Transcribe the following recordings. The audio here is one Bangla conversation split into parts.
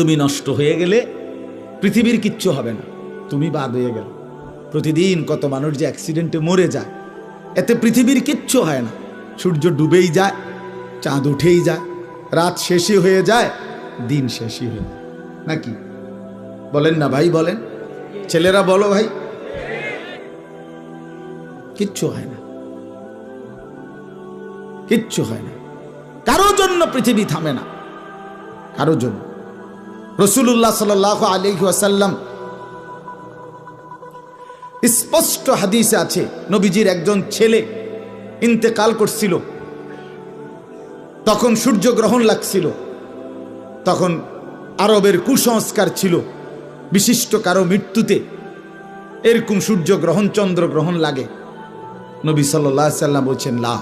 তুমি নষ্ট হয়ে গেলে পৃথিবীর কিচ্ছু হবে না, তুমি বাদ হয়ে গেল। প্রতিদিন কত মানুষ যে অ্যাক্সিডেন্টে মরে যায়, এতে পৃথিবীর কিচ্ছু হয় না। সূর্য ডুবেই যায়, চাঁদ উঠেই যায়, রাত শেষই হয়ে যায়, দিন শেষই হয়ে যায়, নাকি বলেন না ভাই? বলেন, ছেলেরা বলো ভাই, কিচ্ছু হয় না, কিচ্ছু হয় না। কারো জন্য পৃথিবী থামে না, কারো জন্য। রাসূলুল্লাহ সাল্লাল্লাহু আলাইহি ওয়াসাল্লাম স্পষ্ট হাদিসে আছে, নবীজির একজন ছেলে ইন্তেকাল করছিল, তখন সূর্যগ্রহণ লাগছিল। তখন আরবের কুসংস্কার ছিল, বিশিষ্ট কারো মৃত্যুতে এরকম সূর্যগ্রহণ চন্দ্রগ্রহণ লাগে। নবী সাল্লাল্লাহু আলাইহি ওয়াসাল্লাম বলছেন, না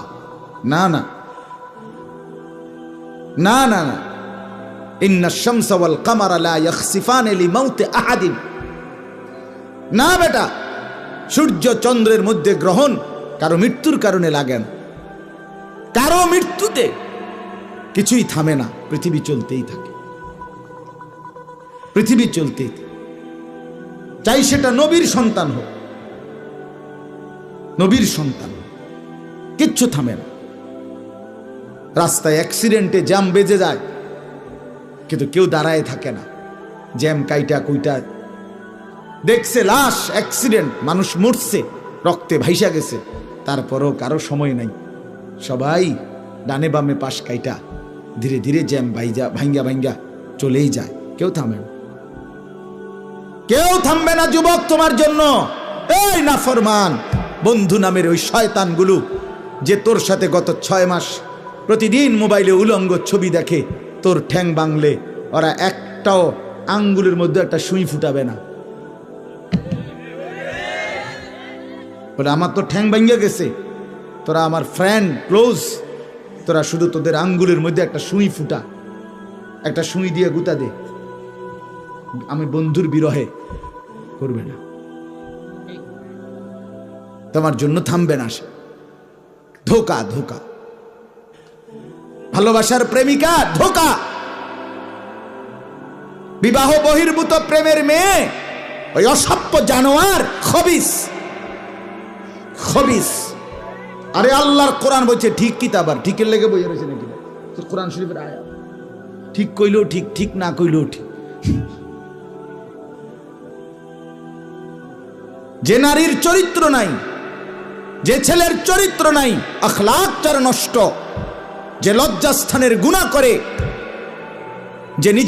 না না না না না, ইন্না শামসা ওয়াল কামারা লা ইয়াখসিফানি লিমাউতি আহাদিন। না বেটা, সূর্য চন্দ্রের মধ্যে গ্রহণ কারো মৃত্যুর কারণে লাগে না। কারো মৃত্যুতে কিছুই থামে না, পৃথিবী চলতেই থাকে, পৃথিবী চলতেই থাকে। চাই সেটা নবীর সন্তান হোক, নবীর সন্তান, কিচ্ছু থামে না। রাস্তায় অ্যাক্সিডেন্টে জ্যাম বেজে যায়, কিন্তু কেউ দাঁড়ায় থাকে না। জ্যাম কাইটা কুইটা দেখছে, লাশ, অ্যাক্সিডেন্ট, মানুষ মরছে, রক্তে ভাইসা গেছে, তারপরও কারো সময় নাই। সবাই ডানে বামে পাশ কাইটা ধীরে ধীরে জ্যাম ভাঙ্গা ভাঙ্গা চলেই যায়, কেউ থামে না, কেউ থামবে না যুবক তোমার জন্য। এই নাফরমান বন্ধু নামের ওই শয়তানগুলো যে তোর সাথে গত 6 মাস প্রতিদিন মোবাইলে উলঙ্গ ছবি দেখে, তোর ঠ্যাং বাংলে ওরা একটাও আঙ্গুলের মধ্যে একটা সুই ফুটাবে না। বলে আমার তো ঠ্যাং ভাঙ্গা গেছে, তোরা আমার ফ্রেন্ড ক্লোজ, তোরা শুধু তোদের আঙ্গুলের মধ্যে একটা সুই ফুটা, একটা সুই দিয়ে গুতা দে, আমি বন্ধুর বিরহে করবে না, তোমার জন্য থামবে না সে। ধোকা, ধোকা, ভালোবাসার প্রেমিকা ধোকা, বিবাহ বহির্ভূত প্রেমের মেয়ে ওই অসভ্য জানোয়ার, খবিস, খবিস। আরে আল্লাহর কোরআন বলছে ঠিক কিতাব, আর ঠিকের লেগে বই রয়েছে নাকি? কোরআন শরীফের আয়াত, ঠিক কইলেও ঠিক, ঠিক না কইলেও ঠিক। যে নারীর চরিত্র নাই, যে ছেলের চরিত্র নাই, আখলাক যার নষ্ট, যে লজ্জাস্থানের গুনাহ করে, যে নিজে